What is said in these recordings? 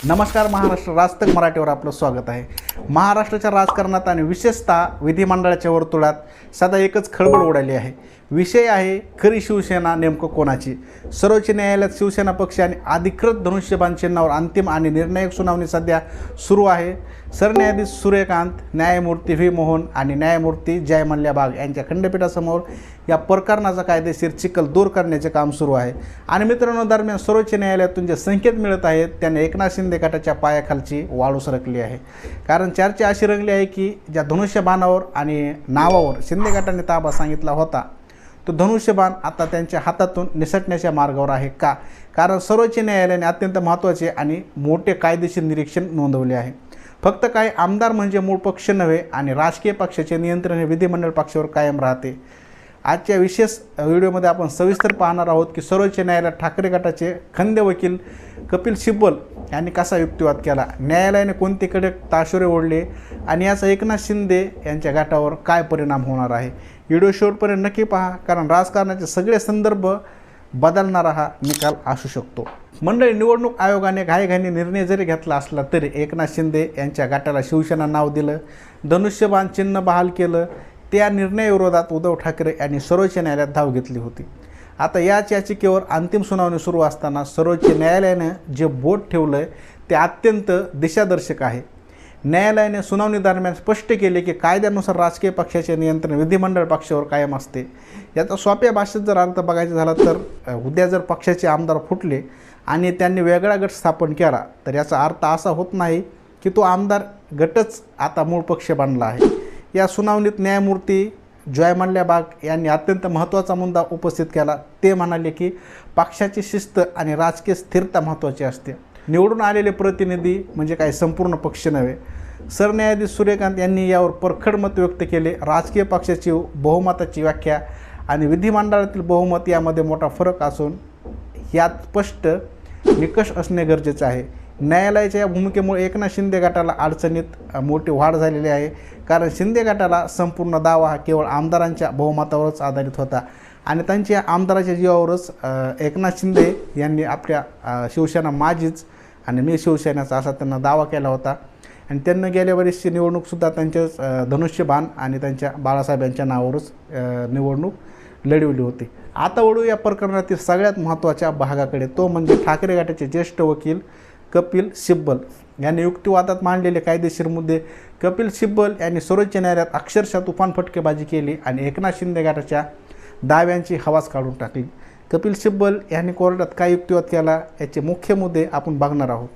नमस्कार महाराष्ट्र राजतक मराठीवर आपलं स्वागत आहे। महाराष्ट्राच्या राजकारणात आणि विशेषतः विधिमंडळाच्या वर्तुळात सदा एकच खळबळ उडाली आहे। विषय आहे खरी शिवसेना नेमकं कोणाची। सर्वोच्च न्यायालयात शिवसेना पक्ष आणि अधिकृत धनुष्यबाण चिन्हावर अंतिम आणि निर्णायक सुनावणी सध्या सुरू आहे। सरन्यायाधीश सूर्यकांत, न्यायमूर्ती व्ही मोहन आणि न्यायमूर्ती जय मल्ल्या बाग यांच्या खंडपीठासमोर या प्रकरणाचा कायदेशीर चिखल दूर करण्याचे काम सुरू आहे। आणि मित्रांनो, दरम्यान सर्वोच्च न्यायालयातून जे संकेत मिळत आहेत त्याने एकनाथ शिंदे गटाच्या पायाखालची वाळू सरकली आहे। कारण चर्चा अशी रंगली आहे की ज्या धनुष्यबाणावर आणि नावावर शिंदे गटाने ताबा सांगितला होता तो धनुष्यबाण आता त्यांच्या हातातून निसटण्याच्या मार्गावर आहे का? कारण सर्वोच्च न्यायालयाने अत्यंत महत्त्वाचे आणि मोठे कायदेशीर निरीक्षण नोंदवले आहे। फक्त काही आमदार म्हणजे मूळ पक्ष नव्हे आणि राजकीय पक्षाचे नियंत्रण हे विधिमंडळ पक्षावर कायम राहते। आजच्या विशेष व्हिडिओमध्ये आपण सविस्तर पाहणार आहोत की सर्वोच्च न्यायालयात ठाकरे गटाचे खंदे वकील कपिल सिब्बल यांनी कसा युक्तिवाद केला, न्यायालयाने कोणते कडक ताशोरे ओढले आणि याचा एकनाथ शिंदे यांच्या गटावर काय परिणाम होणार आहे। व्हिडिओ शेवटपर्यंत नक्की पहा, कारण राजकारणाचे सगळे संदर्भ बदलणारा हा निकाल असू शकतो। मंडळी, निवडणूक आयोगाने घाईघाईने निर्णय जरी घेतला असला तरी एकनाथ शिंदे यांच्या गटाला शिवसेना नाव दिलं, धनुष्यबाण चिन्ह बहाल केलं। त्या निर्णयाविरोधात उद्धव ठाकरे यांनी सर्वोच्च न्यायालयात धाव घेतली होती। आता याच याचिकेवर अंतिम सुनावणी सुरू असताना सर्वोच्च न्यायालयाने जे बोट ठेवलं आहे ते अत्यंत दिशादर्शक आहे। न्यायालयाने सुनावणी दरम्यान स्पष्ट केले की कायद्यानुसार राजकीय पक्षाचे नियंत्रण विधिमंडळ पक्षावर कायम असते। याचा सोप्या भाषेत जर अर्थ बघायचा झाला तर उद्या जर पक्षाचे आमदार फुटले आणि त्यांनी वेगळा गट स्थापन केला तर याचा अर्थ असा होत नाही की तो आमदार गटच आता मूळ पक्ष बनला आहे। या सुनावणीत न्यायमूर्ती जय मल्ल्या बाग यांनी अत्यंत महत्त्वाचा मुद्दा उपस्थित केला। ते म्हणाले की पक्षाची शिस्त आणि राजकीय स्थिरता महत्त्वाची असते। निवडून आलेले प्रतिनिधी म्हणजे काही संपूर्ण पक्ष नव्हे। सरन्यायाधीश सूर्यकांत यांनी यावर परखड मत व्यक्त केले। राजकीय पक्षाची बहुमताची व्याख्या आणि विधिमंडळातील बहुमत यामध्ये मोठा फरक असून यात स्पष्ट निकष असणे गरजेचे आहे। न्यायालयाच्या या भूमिकेमुळे एकनाथ शिंदे गटाला अडचणीत मोठी वाढ झालेली आहे, कारण शिंदे गटाला संपूर्ण दावा हा केवळ आमदारांच्या बहुमतावरच आधारित होता आणि त्यांच्या आमदाराच्या जीवावरच एकनाथ शिंदे यांनी आपल्या शिवसेना माझीच आणि मी शिवसेनेचा असा त्यांना दावा केला होता। आणि त्यांना गेल्या वर्षीची निवडणूकसुद्धा त्यांच्याच धनुष्यबाण आणि त्यांच्या बाळासाहेब यांच्या नावावरच निवडणूक लढवली होती। आता वळू या प्रकरणातील सगळ्यात महत्त्वाच्या भागाकडे, तो म्हणजे ठाकरे गटाचे ज्येष्ठ वकील कपिल सिब्बल यांनी युक्तिवादात मांडलेले कायदेशीर मुद्दे। कपिल सिब्बल यांनी सर्वोच्च न्यायालयात अक्षरशः तुफान फटकेबाजी केली आणि एकनाथ शिंदे गटाच्या दाव्यांची हवाच काढून टाकली। कपिल सिब्बल यांनी कोर्टात काय युक्तिवाद केला याचे मुख्य मुद्दे आपण बघणार आहोत।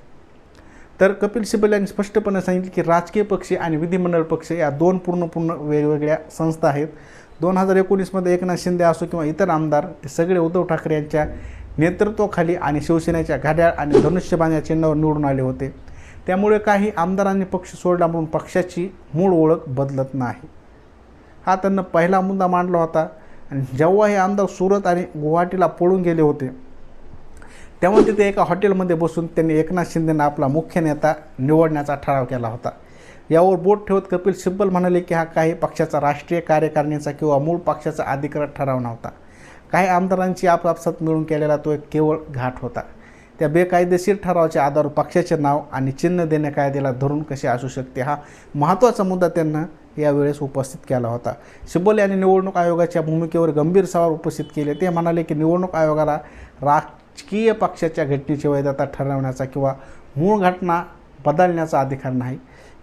तर कपिल सिब्बल यांनी स्पष्टपणे सांगितले की राजकीय पक्ष आणि विधिमंडळ पक्ष या दोन पूर्ण वेगवेगळ्या संस्था आहेत। 2019मध्ये एकनाथ शिंदे असो किंवा इतर आमदार ते सगळे उद्धव ठाकरे यांच्या नेतृत्वाखाली आणि शिवसेनेच्या घड्याळ आणि धनुष्यबाण या चिन्हावर निवडून आले होते। त्यामुळे काही आमदारांनी पक्ष सोडला म्हणून पक्षाची मूळ ओळख बदलत नाही, हा त्यांना पहिला मुद्दा मांडला होता। आणि जेव्हा हे आमदार सुरत आणि गुवाहाटीला पळून गेले होते तेव्हा तिथे एका हॉटेलमध्ये बसून त्यांनी एकनाथ शिंदेंना आपला मुख्य नेता निवडण्याचा ठराव केला होता। यावर बोट ठेवत कपिल सिब्बल म्हणाले की हा काही पक्षाचा राष्ट्रीय कार्यकारिणीचा किंवा मूळ पक्षाचा अधिकृत ठराव नव्हता। काही आपापसात मिळून केलेला तो एक केवळ घाट होता। त्या बेकायदेशीर ठरावाच्या आधारावर पक्षाचे नाव आणि चिन्ह देणे कायद्याला धरून कसे असू शकते, हा महत्त्वाचा मुद्दा त्यांना यावेळेस उपस्थित केला होता। सिब्बल यांनी निवडणूक आयोगाच्या भूमिकेवर गंभीर सवाल उपस्थित केले। ते म्हणाले की निवडणूक आयोगाला राजकीय पक्षाच्या घटनेची वैधता ठरवण्याचा किंवा मूळ घटना बदलण्याचा अधिकार नाही।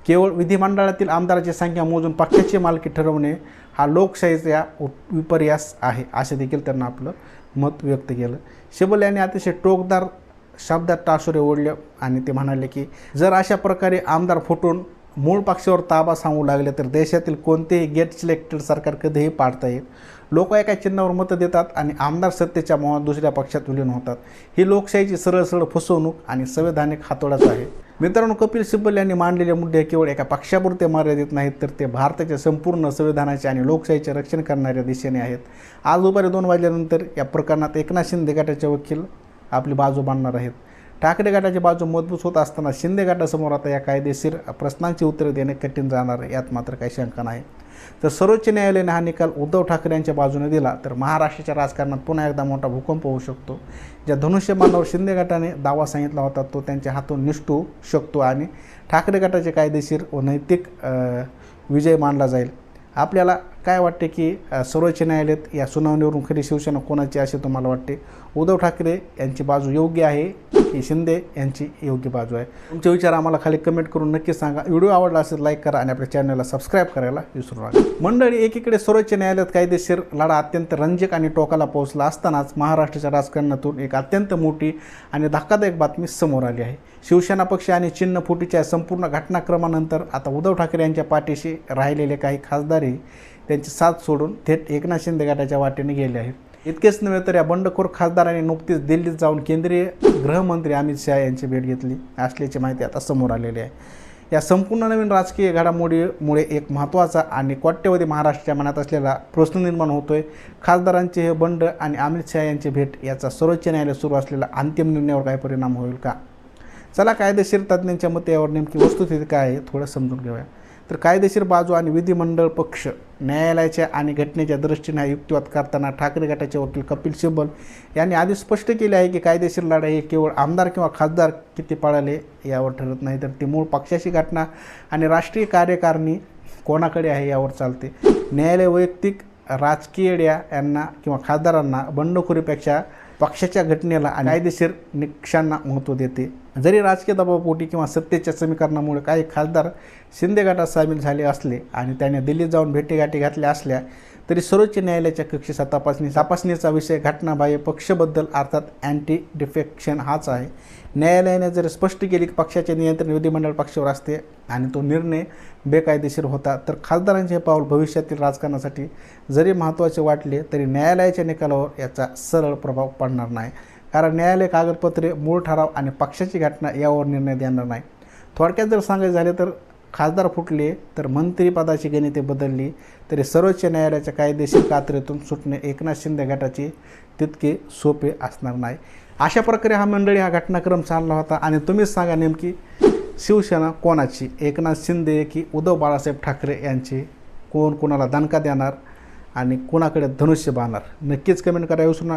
केवळ विधिमंडळातील आमदाराची संख्या मोजून पक्षाची मालकी ठरवणे हा लोकशाहीचा विपर्यास आहे, असे देखील त्यांना आपलं मत व्यक्त केलं। सिब्बल यांनी अतिशय टोकदार शब्दात टासुरे ओढले आणि ते म्हणाले की जर अशा प्रकारे आमदार फुटून मूळ पक्षावर ताबा सांगू लागले तर देशातील कोणतेही गेट सिलेक्टेड सरकार कधीही पाडता येईल। लोक एका चिन्हावर मतं देतात आणि आमदार सत्तेच्या मोहात दुसऱ्या पक्षात विलीन होतात। ही लोकशाहीची सरळ फसवणूक आणि संवैधानिक हातोडाच आहे। मित्रांनो, कपिल सिब्बल यांनी मांडलेले मुद्दे केवळ एका पक्षापुरते मर्यादित नाहीत, तर ते भारताच्या संपूर्ण संविधानाचे आणि लोकशाहीचे रक्षण करणाऱ्या दिशेने आहेत। आज दुपारी 2 वाजल्यानंतर या प्रकरणात एकनाथ शिंदे गटाचे वकील आपली बाजू मांडणार आहेत। ठाकरे गटाची बाजू मजबूत होत असताना शिंदे गटासमोर आता या कायदेशीर प्रश्नांची उत्तरे देणे कठीण जाणार आहे, यात मात्र काही शंका नाही। तर सर्वोच्च न्यायालयाने हा निकाल उद्धव ठाकरे यांच्या बाजूने दिला तर महाराष्ट्राच्या राजकारणात पुन्हा एकदा मोठा भूकंप होऊ शकतो. ज्या धनुष्यबाणावर शिंदे गटाने दावा सांगितला होता तो त्यांच्या हातून निसटू शकतो आणि ठाकरे गटाचे कायदेशीर व नैतिक विजय मानला जाईल. आपल्याला काय वाटते की सर्वोच्च न्यायालयात या सुनावणीवरून खरी शिवसेना कोणाची असे तुम्हाला वाटते? उद्धव ठाकरे यांची बाजू योग्य आहे की शिंदे यांची योग्य बाजू आहे? तुमचे विचार आम्हाला खाली कमेंट करून नक्की सांगा. व्हिडिओ आवडला असेल लाईक करा आणि आपल्या चॅनलला सबस्क्राईब करायला विसरू नका. मंडळी, एकीकडे सर्वोच्च न्यायालयात कायदेशीर लढा अत्यंत रंजक आणि टोकाला पोहोचला असतानाच महाराष्ट्राच्या राजकारणातून एक अत्यंत मोठी आणि धक्कादायक बातमी समोर आली आहे. शिवसेना पक्ष आणि चिन्ह फुटीच्या संपूर्ण घटनाक्रमानंतर आता उद्धव ठाकरे यांच्या पाठीशी राहिलेले काही खासदारही त्यांची साथ सोडून थेट एकनाथ शिंदे गटाच्या वाटेने गेले आहेत. इतकेच नव्हे तर या बंडखोर खासदारांनी नुकतीच दिल्लीत जाऊन केंद्रीय गृहमंत्री अमित शहा यांची भेट घेतली असल्याची माहिती आता समोर आलेली आहे. या संपूर्ण नवीन राजकीय घडामोडीमुळे एक महत्त्वाचा आणि कोट्यवधी महाराष्ट्राच्या मनात असलेला प्रश्न निर्माण होतोय. खासदारांचे हे बंड आणि अमित शहा यांची भेट याचा सर्वोच्च न्यायालयात सुरू असलेला अंतिम निर्णयावर काय परिणाम होईल का? चला कायदेशीर तज्ज्ञांच्या मते यावर नेमकी वस्तुस्थिती काय आहे थोडं समजून घेऊया. तर कायदेशीर बाजू आणि विधिमंडळ पक्ष न्यायालयाच्या आणि घटनेच्या दृष्टीने हा युक्तिवाद करताना ठाकरे गटाचे वकील कपिल सिब्बल यांनी आधी स्पष्ट केले आहे की कायदेशीर लढाई हे केवळ आमदार किंवा खासदार किती पळाले यावर ठरत नाही, तर ती मूळ पक्षाची घटना आणि राष्ट्रीय कार्यकारिणी कोणाकडे आहे यावर चालते. न्यायालय वैयक्तिक राजकीयड्या यांना किंवा खासदारांना बंडखोरीपेक्षा पक्षाच्या घटनेला आणि कायदेशीर निकषांना महत्त्व देते. जरी राजकीय दबावपोटी किंवा सत्तेच्या समीकरणामुळे काही खासदार शिंदे गटात सामील झाले असले आणि त्याने दिल्लीत जाऊन भेटीगाठी घातल्या असल्या तरी सर्वोच्च न्यायालयाच्या कक्षेचा तपासणीचा विषय घटनाबाह्य पक्षबद्दल अर्थात अँटी डिफेक्शन हाच आहे. न्यायालयाने जर स्पष्ट केले की पक्षाचे नियंत्रण विधिमंडळ पक्षावर असते आणि तो निर्णय बेकायदेशीर होता तर खासदारांचे हे पाऊल भविष्यातील राजकारणासाठी जरी महत्त्वाचे वाटले तरी न्यायालयाच्या निकालावर याचा सरळ प्रभाव पडणार नाही, कारण न्यायालय कागदपत्रे, मूळ ठराव आणि पक्षाची घटना यावर निर्णय देणार नाही. थोडक्यात जर सांगायचे झाले तर खासदार फुटले तर मंत्रिपदाची गणिते बदलली तरी सर्वोच्च न्यायालयाच्या कायदेशीर कात्रीतून सुटणे एकनाथ शिंदे गटाचे तितके सोपे असणार नाही. अशा प्रकारे हा घटनाक्रम चालला होता आणि तुम्हीच सांगा नेमकी शिवसेना कोणाची, एकनाथ शिंदे की उद्धव बाळासाहेब ठाकरे यांची? कोण कोणाला दणका देणार आणि कोणाकडे धनुष्य बाणणार? नक्कीच कमेंट करा विसरू नका.